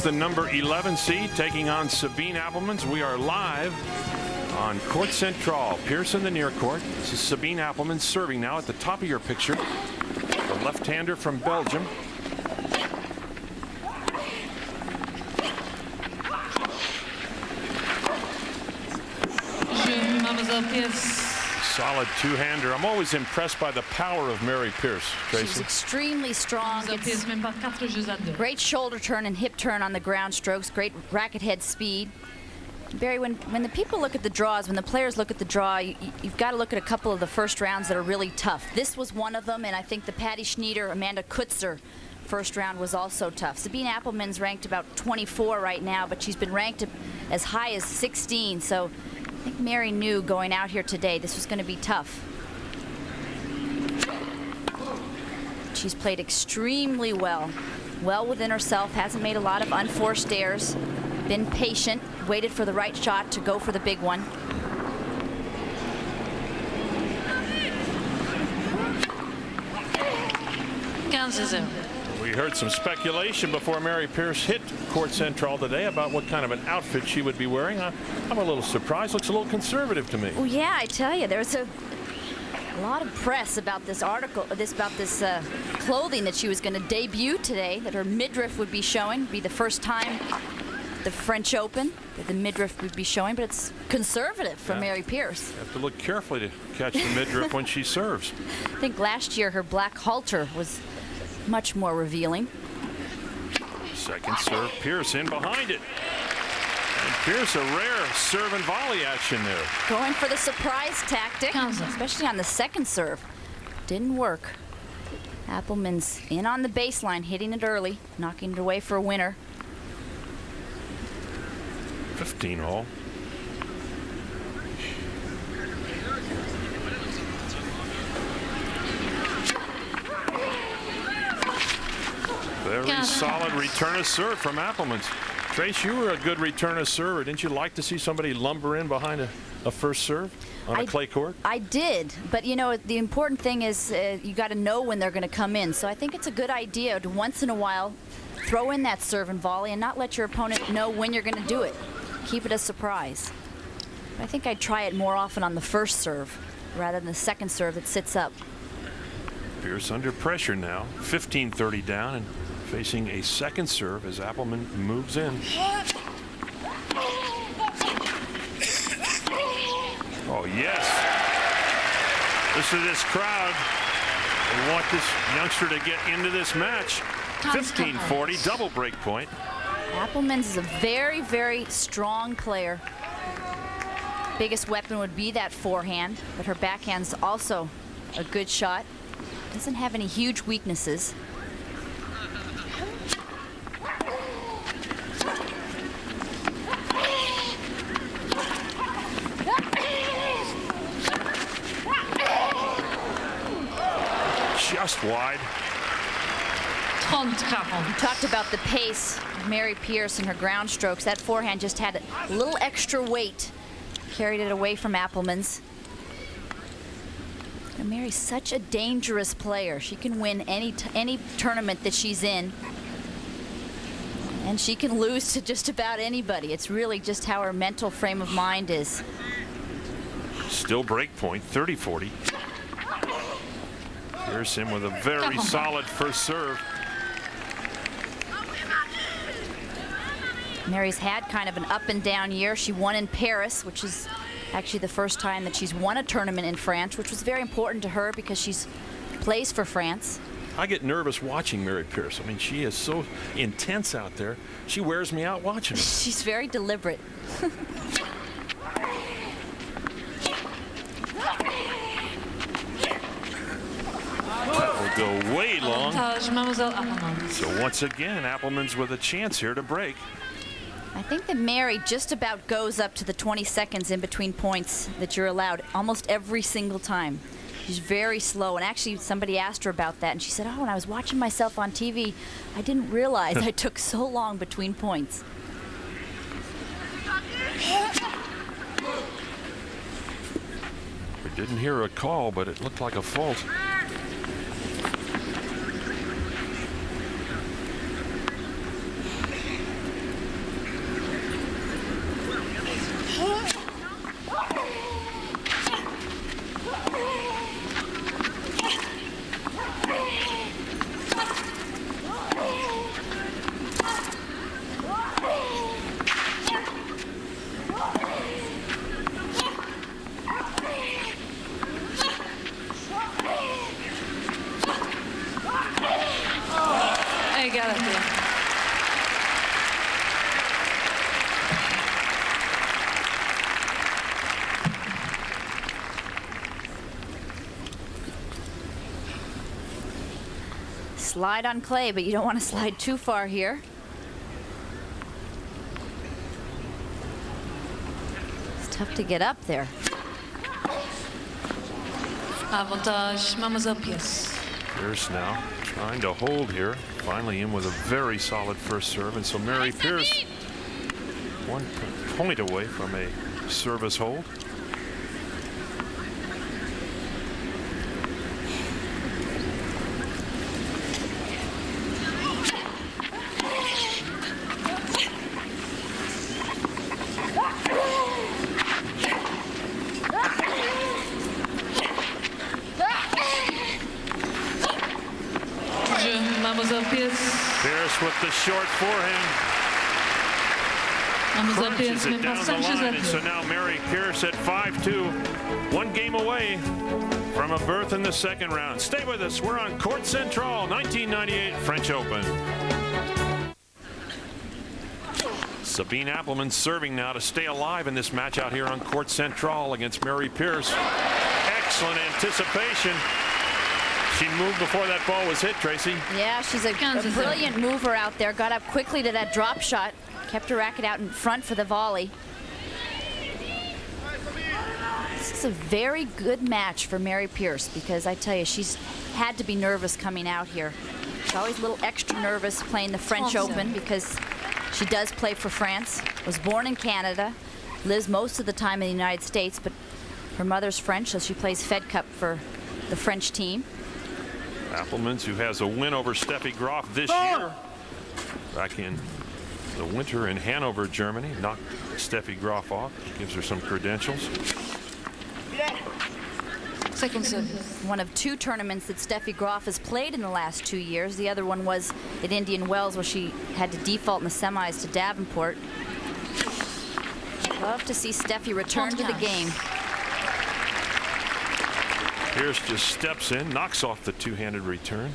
the number 11 seed, taking on Sabine Applemans. We are live on Court Central. Pierce in the near court. This is Sabine Applemans serving now at the top of your picture. The left-hander from Belgium. Solid two-hander. I'm always impressed by the power of Mary Pierce. Tracy. She's extremely strong. Great shoulder turn and hip turn on the ground strokes. Great racket head speed. Barry, when the people look at the draws, when the players look at the draw, you've got to look at a couple of the first rounds that are really tough. This was one of them, and I think the Patty Schneider, Amanda Kutzer first round was also tough. Sabine Applemans ranked about 24 right now, but she's been ranked as high as 16, so I think Mary knew going out here today this was going to be tough. She's played extremely well within herself, hasn't made a lot of unforced errors, been patient, waited for the right shot to go for the big one. We heard some speculation before Mary Pierce hit Court Central today about what kind of an outfit she would be wearing. I'm a little surprised. Looks a little conservative to me. Well, yeah, I tell you, there's a lot of press about this article, about this clothing that she was going to debut today, that her midriff would be showing. Be the first time the French Open that the midriff would be showing, but it's conservative for Mary Pierce. You have to look carefully to catch the midriff when she serves. I think last year her black halter was much more revealing. Second serve, Pierce in behind it. And Pierce, a rare serve and volley action there. Going for the surprise tactic, especially on the second serve. Didn't work. Applemans in on the baseline, hitting it early, knocking it away for a winner. 15 hole. Very solid return of serve from Applemans. Trace, you were a good return of serve. Didn't you like to see somebody lumber in behind a first serve on a clay court? I did, but you know, the important thing is you got to know when they're going to come in. So I think it's a good idea to once in a while throw in that serve and volley and not let your opponent know when you're going to do it. Keep it a surprise. I think I'd try it more often on the first serve rather than the second serve that sits up. Pierce under pressure now, 15-30 down and facing a second serve as Appleman moves in. Oh yes. Listen to this crowd. They want this youngster to get into this match. 15-40, double break point. Applemans is a very, very strong player. Biggest weapon would be that forehand, but her backhand's also a good shot. Doesn't have any huge weaknesses. Just wide. You talked about the pace of Mary Pierce and her ground strokes. That forehand just had a little extra weight. Carried it away from Applemans. And Mary's such a dangerous player. She can win any tournament that she's in. And she can lose to just about anybody. It's really just how her mental frame of mind is. Still break point, 30-40. Here's him with a very solid first serve. Mary's had kind of an up and down year. She won in Paris, which is actually the first time that she's won a tournament in France, which was very important to her because she plays for France. I get nervous watching Mary Pierce. I mean, she is so intense out there. She wears me out watching her. She's very deliberate. That will go way long. So once again, Applemans with a chance here to break. I think that Mary just about goes up to the 20 seconds in between points that you're allowed almost every single time. She's very slow, and actually somebody asked her about that, and she said, oh, when I was watching myself on TV, I didn't realize I took so long between points. We didn't hear a call, but it looked like a fault. slide on clay, but you don't want to slide too far here. It's tough to get up there. Avantage, Mademoiselle Pierce. Pierce now trying to hold here. Finally in with a very solid first serve. And so Mary Pierce 1 point away from a service hold. Mademoiselle Pierce. Pierce with the short forehand. Mademoiselle Pierce Crunches it met down par the 5 jeux à line. And so 2. now Mary Pierce at 5-2. 1 game away from a berth in the second round. Stay with us. We're on Court Central, 1998 French Open. Sabine Applemans serving now to stay alive in this match out here on Court Central against Mary Pierce. Excellent anticipation. She moved before that ball was hit, Tracy. Yeah, she's a brilliant mover out there. Got up quickly to that drop shot. Kept her racket out in front for the volley. This is a very good match for Mary Pierce because I tell you, she's had to be nervous coming out here. She's always a little extra nervous playing the French Open because she does play for France. Was born in Canada, lives most of the time in the United States, but her mother's French, so she plays Fed Cup for the French team. Applemans, who has a win over Steffi Graf this year. Back in the winter in Hanover, Germany. Knocked Steffi Graf off. Gives her some credentials. Second service. One of 2 tournaments that Steffi Graf has played in the last 2 years. The other one was at Indian Wells, where she had to default in the semis to Davenport. Love to see Steffi return to the game. Pierce just steps in, knocks off the two-handed return.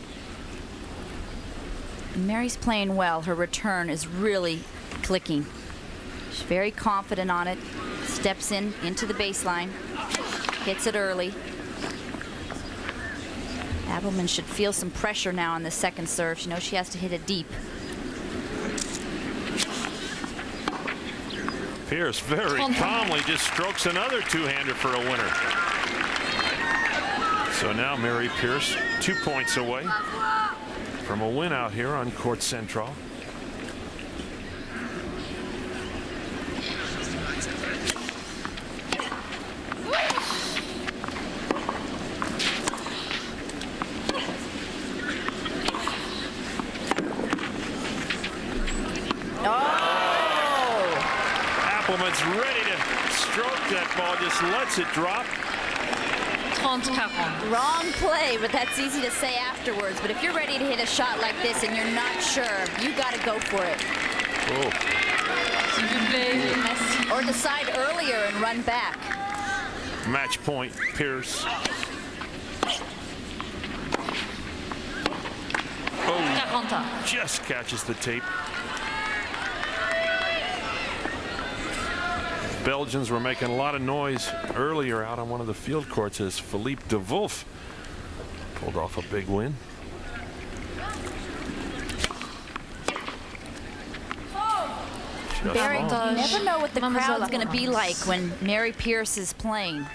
Mary's playing well. Her return is really clicking. She's very confident on it. Steps in into the baseline. Hits it early. Applemans should feel some pressure now on the second serve. She knows she has to hit it deep. Pierce very calmly just strokes another two-hander for a winner. So now Mary Pierce 2 points away from a win out here on Court Central. Applemans ready to stroke that ball, just lets it drop. 30-40. Wrong play, but that's easy to say afterwards. But if you're ready to hit a shot like this and you're not sure, you got to go for it. Oh. S'il vous plaît, merci. Or decide earlier and run back. Match point, Pierce. Oh, 40. just catches the tape. Belgians were making a lot of noise earlier out on one of the field courts as Philippe de Wolf pulled off a big win. Barry, you never know what the Mademoiselle crowd's going to be Applemans. like when Mary Pierce is playing.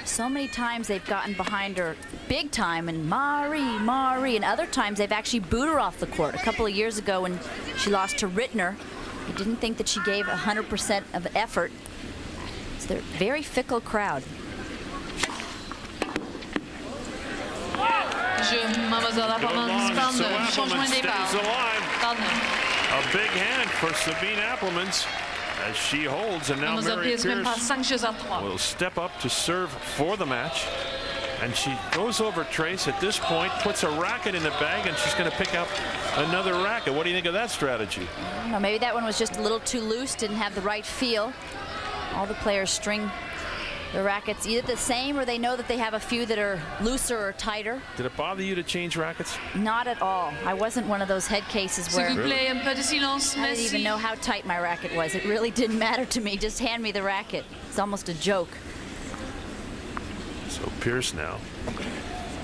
So many times they've gotten behind her big time and Marie, and other times they've actually booed her off the court. A couple of years ago when she lost to Rittner, they didn't think that she gave 100% of effort. So they're a very fickle crowd. Jeu, Mademoiselle Applemans, So 22. Applemans Changement stays départ. alive. 29. A big hand for Sabine Applemans as she holds, and now Mademoiselle Mary Pierce mène par Pierce 5 jeux à 3. will step up to serve for the match. And she goes over Trace at this point, puts a racket in the bag, and she's going to pick up another racket. What do you think of that strategy? I don't know, maybe that one was just a little too loose, didn't have the right feel. All the players string the rackets either the same or they know that they have a few that are looser or tighter. Did it bother you to change rackets? Not at all. I wasn't one of those head cases S'il where vous plaît, un peu de silence, I didn't even merci. know how tight my racket was. It really didn't matter to me. Just hand me the racket. It's almost a joke. So Pierce now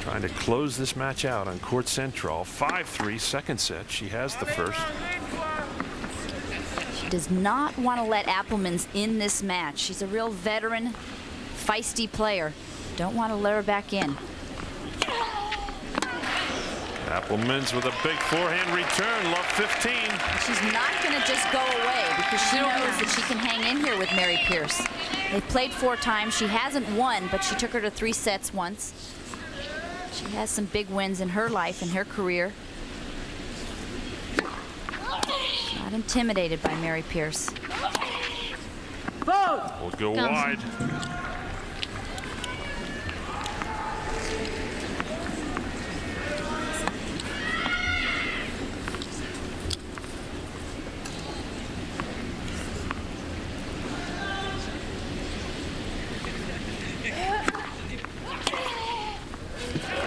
Trying to close this match out on Court Central. 5-3 second set. She has the first. She does not want to let Applemans in this match. She's a real veteran, feisty player. Don't want to let her back in. Applemans with a big forehand return. Love 15. She's not going to just go away because she knows that she can hang in here with Mary Pierce. They've played 4 times. She hasn't won, but she took her to 3 sets once. She has some big wins in her life and her career. Not intimidated by Mary Pierce. Will go wide.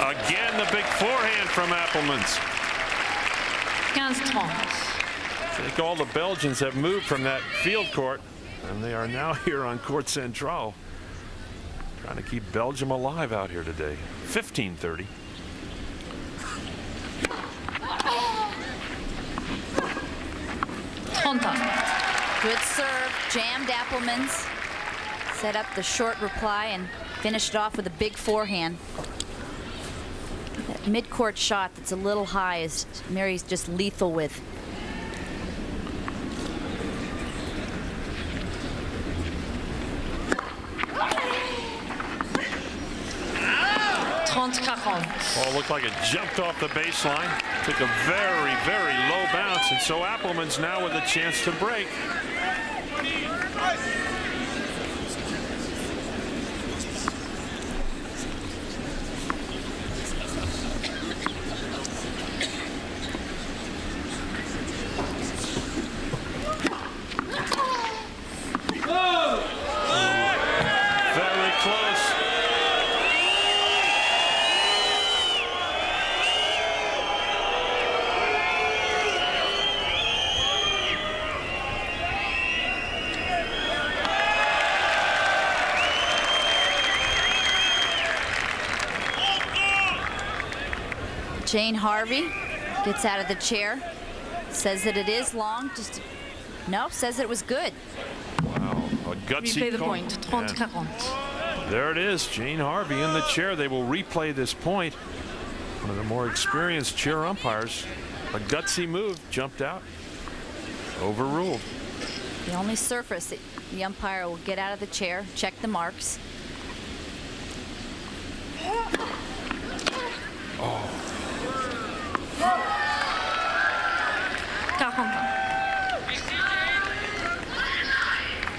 Again, the big forehand from Applemans. 15-30. I think all the Belgians have moved from that field court, and they are now here on Court Central. Trying to keep Belgium alive out here today. 15-30. Good serve, jammed Applemans. Set up the short reply and finished it off with a big forehand. That mid-court shot that's a little high is Mary's just lethal with. Well, it looked like it jumped off the baseline. Took a very, very low bounce, and so Applemans now with a chance to break. Jane Harvey gets out of the chair, says that it is long. No, says it was good. Wow, a gutsy Replay the call. point. 30-40. There it is, Jane Harvey in the chair. They will replay this point. One of the more experienced chair umpires. A gutsy move, jumped out, overruled. The only surface that the umpire will get out of the chair, check the marks.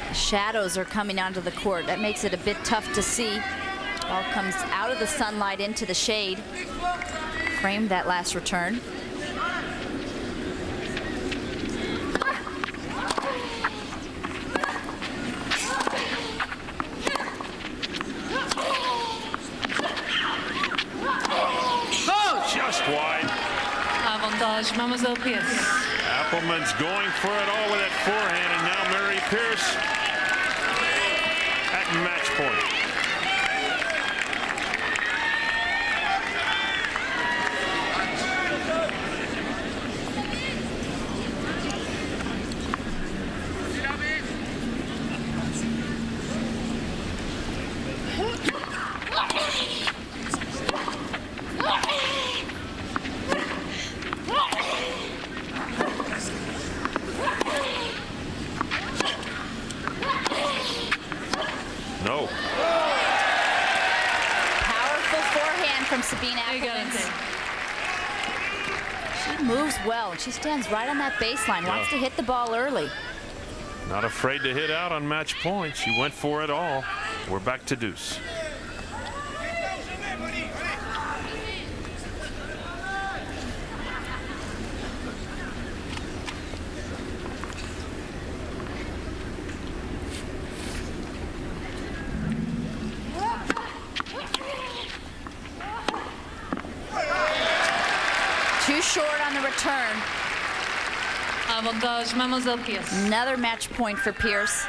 The shadows are coming onto the court. That makes it a bit tough to see. Ball comes out of the sunlight into the shade. Framed that last return. Just wide. Avantage, Mademoiselle Pierce. Applemans going for it all with that forehand, and now Mary Pierce at match point. No. Powerful forehand from Sabine Applemans. She moves well, and she stands right on that baseline, wants to hit the ball early. Not afraid to hit out on match point. She went for it all. We're back to deuce. Too short on the return. Avantage, Mademoiselle Pierce. Another match point for Pierce.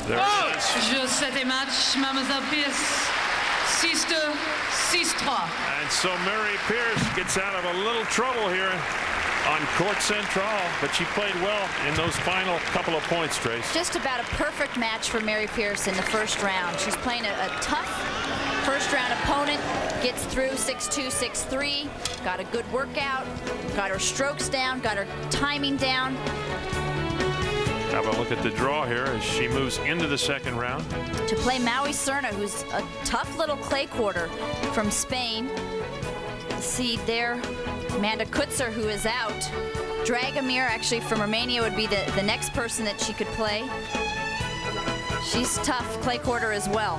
There it is. Jeu 7 et match, Mademoiselle Pierce. 6-2, 6-3. And so Mary Pierce gets out of a little trouble here on Court Central, but she played well in those final couple of points, Trace. Just about a perfect match for Mary Pierce in the first round. She's playing a tough first round opponent, gets through 6-2, 6-3, got a good workout, got her strokes down, got her timing down. Have a look at the draw here as she moves into the second round. To play Maui Serna, who's a tough little clay quarter from Spain. The seed there, Amanda Kutzer, who is out. Dragomir, actually from Romania, would be the next person that she could play. She's tough, clay quarter as well.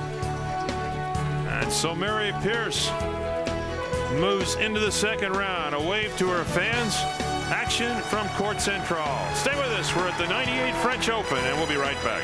And so Mary Pierce moves into the second round. A wave to her fans. Action from Court Central. Stay with us. We're at the 98 French Open, and we'll be right back.